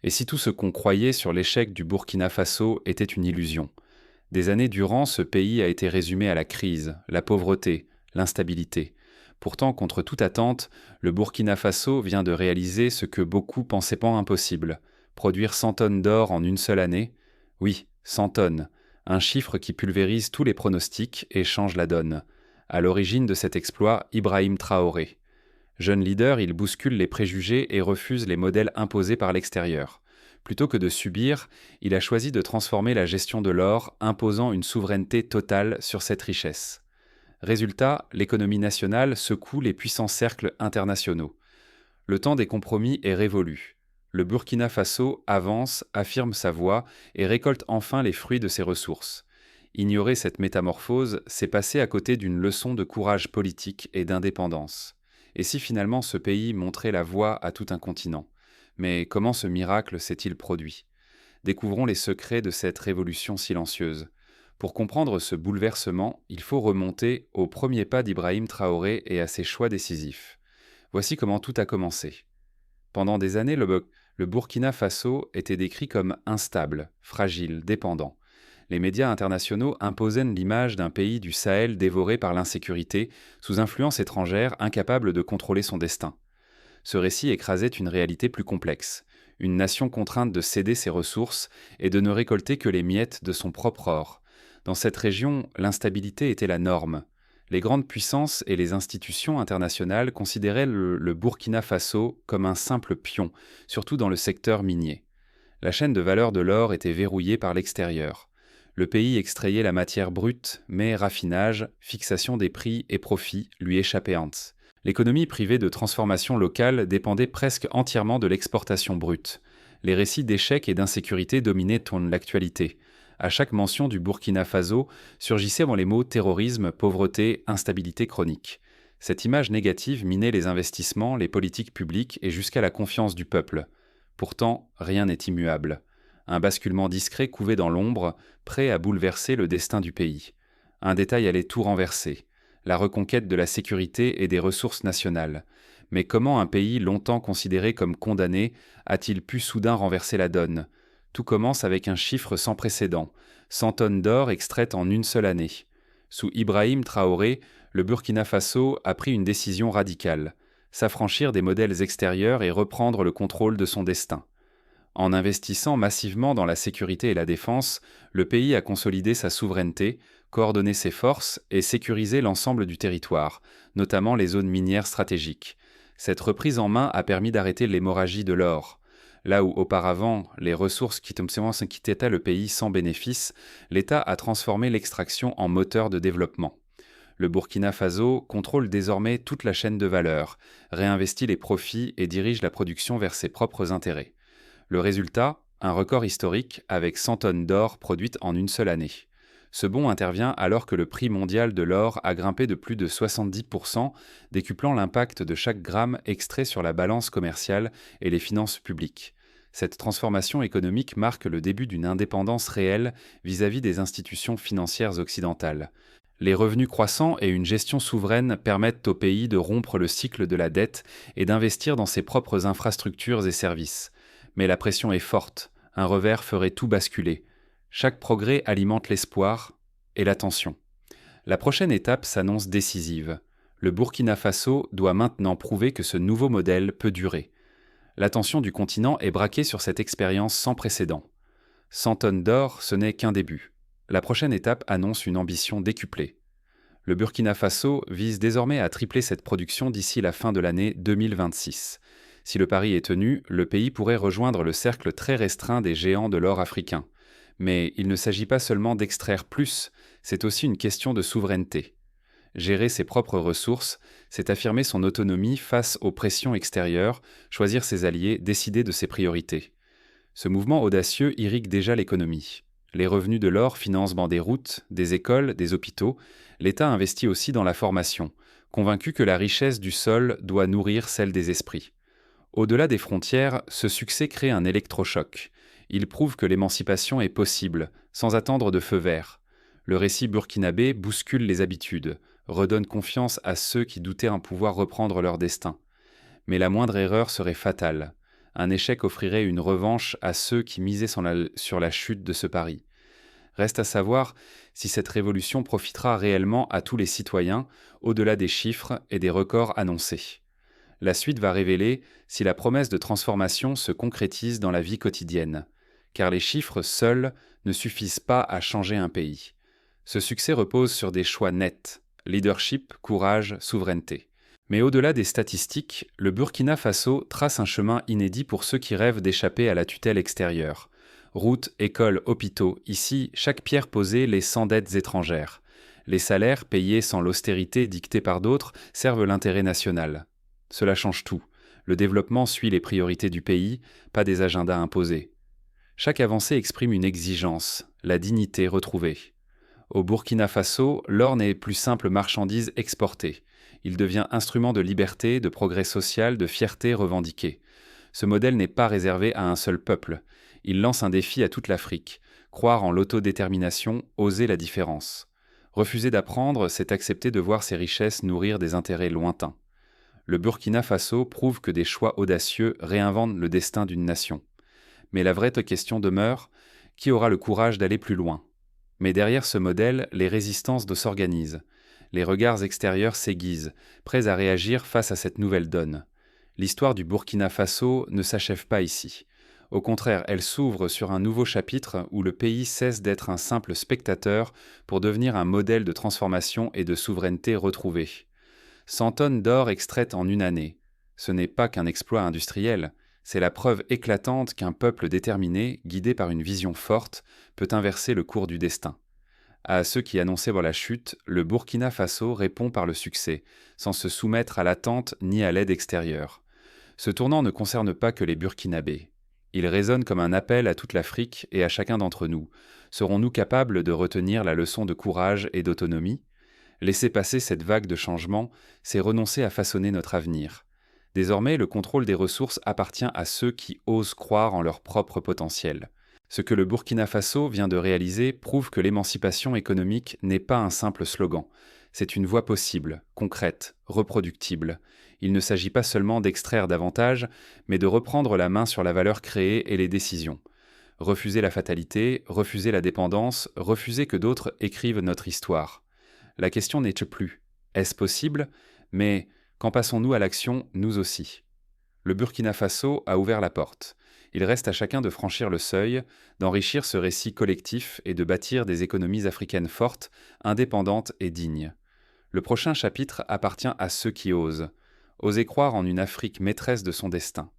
Et si tout ce qu'on croyait sur l'échec du Burkina Faso était une illusion? Des années durant, ce pays a été résumé à la crise, la pauvreté, l'instabilité. Pourtant, contre toute attente, le Burkina Faso vient de réaliser ce que beaucoup pensaient pas impossible: produire 100 tonnes d'or en une seule année. Oui, 100 tonnes, un chiffre qui pulvérise tous les pronostics et change la donne. À l'origine de cet exploit, Ibrahim Traoré. Jeune leader, il bouscule les préjugés et refuse les modèles imposés par l'extérieur. Plutôt que de subir, il a choisi de transformer la gestion de l'or, imposant une souveraineté totale sur cette richesse. Résultat, l'économie nationale secoue les puissants cercles internationaux. Le temps des compromis est révolu. Le Burkina Faso avance, affirme sa voix et récolte enfin les fruits de ses ressources. Ignorer cette métamorphose, c'est passer à côté d'une leçon de courage politique et d'indépendance. Et si finalement ce pays montrait la voie à tout un continent? Mais comment ce miracle s'est-il produit? Découvrons les secrets de cette révolution silencieuse. Pour comprendre ce bouleversement, il faut remonter aux premiers pas d'Ibrahim Traoré et à ses choix décisifs. Voici comment tout a commencé. Pendant des années, le Burkina Faso était décrit comme instable, fragile, dépendant. Les médias internationaux imposaient l'image d'un pays du Sahel dévoré par l'insécurité, sous influence étrangère, incapable de contrôler son destin. Ce récit écrasait une réalité plus complexe: une nation contrainte de céder ses ressources et de ne récolter que les miettes de son propre or. Dans cette région, l'instabilité était la norme. Les grandes puissances et les institutions internationales considéraient le Burkina Faso comme un simple pion, surtout dans le secteur minier. La chaîne de valeur de l'or était verrouillée par l'extérieur. Le pays extrayait la matière brute, mais raffinage, fixation des prix et profits lui échappaient. L'économie privée de transformation locale dépendait presque entièrement de l'exportation brute. Les récits d'échecs et d'insécurité dominaient l'actualité. À chaque mention du Burkina Faso, surgissaient les mots terrorisme, pauvreté, instabilité chronique. Cette image négative minait les investissements, les politiques publiques et jusqu'à la confiance du peuple. Pourtant, rien n'est immuable. Un basculement discret couvait dans l'ombre, prêt à bouleverser le destin du pays. Un détail allait tout renverser: la reconquête de la sécurité et des ressources nationales. Mais comment un pays longtemps considéré comme condamné a-t-il pu soudain renverser la donne? Tout commence avec un chiffre sans précédent: 100 tonnes d'or extraites en une seule année. Sous Ibrahim Traoré, le Burkina Faso a pris une décision radicale: s'affranchir des modèles extérieurs et reprendre le contrôle de son destin. En investissant massivement dans la sécurité et la défense, le pays a consolidé sa souveraineté, coordonné ses forces et sécurisé l'ensemble du territoire, notamment les zones minières stratégiques. Cette reprise en main a permis d'arrêter l'hémorragie de l'or. Là où auparavant les ressources quittaient le pays sans bénéfice, l'État a transformé l'extraction en moteur de développement. Le Burkina Faso contrôle désormais toute la chaîne de valeur, réinvestit les profits et dirige la production vers ses propres intérêts. Le résultat, un record historique avec 100 tonnes d'or produites en une seule année. Ce bond intervient alors que le prix mondial de l'or a grimpé de plus de 70%, décuplant l'impact de chaque gramme extrait sur la balance commerciale et les finances publiques. Cette transformation économique marque le début d'une indépendance réelle vis-à-vis des institutions financières occidentales. Les revenus croissants et une gestion souveraine permettent au pays de rompre le cycle de la dette et d'investir dans ses propres infrastructures et services. Mais la pression est forte, un revers ferait tout basculer. Chaque progrès alimente l'espoir et la tension. La prochaine étape s'annonce décisive. Le Burkina Faso doit maintenant prouver que ce nouveau modèle peut durer. L'attention du continent est braquée sur cette expérience sans précédent. 100 tonnes d'or, ce n'est qu'un début. La prochaine étape annonce une ambition décuplée. Le Burkina Faso vise désormais à tripler cette production d'ici la fin de l'année 2026. Si le pari est tenu, le pays pourrait rejoindre le cercle très restreint des géants de l'or africain. Mais il ne s'agit pas seulement d'extraire plus, c'est aussi une question de souveraineté. Gérer ses propres ressources, c'est affirmer son autonomie face aux pressions extérieures, choisir ses alliés, décider de ses priorités. Ce mouvement audacieux irrigue déjà l'économie. Les revenus de l'or financent des routes, des écoles, des hôpitaux. L'État investit aussi dans la formation, convaincu que la richesse du sol doit nourrir celle des esprits. Au-delà des frontières, ce succès crée un électrochoc. Il prouve que l'émancipation est possible, sans attendre de feu vert. Le récit burkinabé bouscule les habitudes, redonne confiance à ceux qui doutaient pouvoir reprendre leur destin. Mais la moindre erreur serait fatale. Un échec offrirait une revanche à ceux qui misaient sur la chute de ce pari. Reste à savoir si cette révolution profitera réellement à tous les citoyens, au-delà des chiffres et des records annoncés. La suite va révéler si la promesse de transformation se concrétise dans la vie quotidienne, car les chiffres seuls ne suffisent pas à changer un pays. Ce succès repose sur des choix nets: leadership, courage, souveraineté. Mais au-delà des statistiques, le Burkina Faso trace un chemin inédit pour ceux qui rêvent d'échapper à la tutelle extérieure. Routes, écoles, hôpitaux, ici, chaque pierre posée l'est sans dettes étrangères. Les salaires, payés sans l'austérité dictée par d'autres, servent l'intérêt national. Cela change tout. Le développement suit les priorités du pays, pas des agendas imposés. Chaque avancée exprime une exigence, la dignité retrouvée. Au Burkina Faso, l'or n'est plus simple marchandise exportée. Il devient instrument de liberté, de progrès social, de fierté revendiquée. Ce modèle n'est pas réservé à un seul peuple. Il lance un défi à toute l'Afrique. Croire en l'autodétermination, oser la différence. Refuser d'apprendre, c'est accepter de voir ses richesses nourrir des intérêts lointains. Le Burkina Faso prouve que des choix audacieux réinventent le destin d'une nation. Mais la vraie question demeure: qui aura le courage d'aller plus loin? Mais derrière ce modèle, les résistances s'organisent. Les regards extérieurs s'aiguisent, prêts à réagir face à cette nouvelle donne. L'histoire du Burkina Faso ne s'achève pas ici. Au contraire, elle s'ouvre sur un nouveau chapitre où le pays cesse d'être un simple spectateur pour devenir un modèle de transformation et de souveraineté retrouvée. 100 tonnes d'or extraites en une année. Ce n'est pas qu'un exploit industriel, c'est la preuve éclatante qu'un peuple déterminé, guidé par une vision forte, peut inverser le cours du destin. À ceux qui annonçaient la chute, le Burkina Faso répond par le succès, sans se soumettre à l'attente ni à l'aide extérieure. Ce tournant ne concerne pas que les Burkinabés. Il résonne comme un appel à toute l'Afrique et à chacun d'entre nous. Serons-nous capables de retenir la leçon de courage et d'autonomie? Laisser passer cette vague de changement, c'est renoncer à façonner notre avenir. Désormais, le contrôle des ressources appartient à ceux qui osent croire en leur propre potentiel. Ce que le Burkina Faso vient de réaliser prouve que l'émancipation économique n'est pas un simple slogan. C'est une voie possible, concrète, reproductible. Il ne s'agit pas seulement d'extraire davantage, mais de reprendre la main sur la valeur créée et les décisions. Refuser la fatalité, refuser la dépendance, refuser que d'autres écrivent notre histoire. La question n'est plus: est-ce possible? Mais quand passons-nous à l'action, nous aussi? Le Burkina Faso a ouvert la porte. Il reste à chacun de franchir le seuil, d'enrichir ce récit collectif et de bâtir des économies africaines fortes, indépendantes et dignes. Le prochain chapitre appartient à ceux qui osent. Oser croire en une Afrique maîtresse de son destin.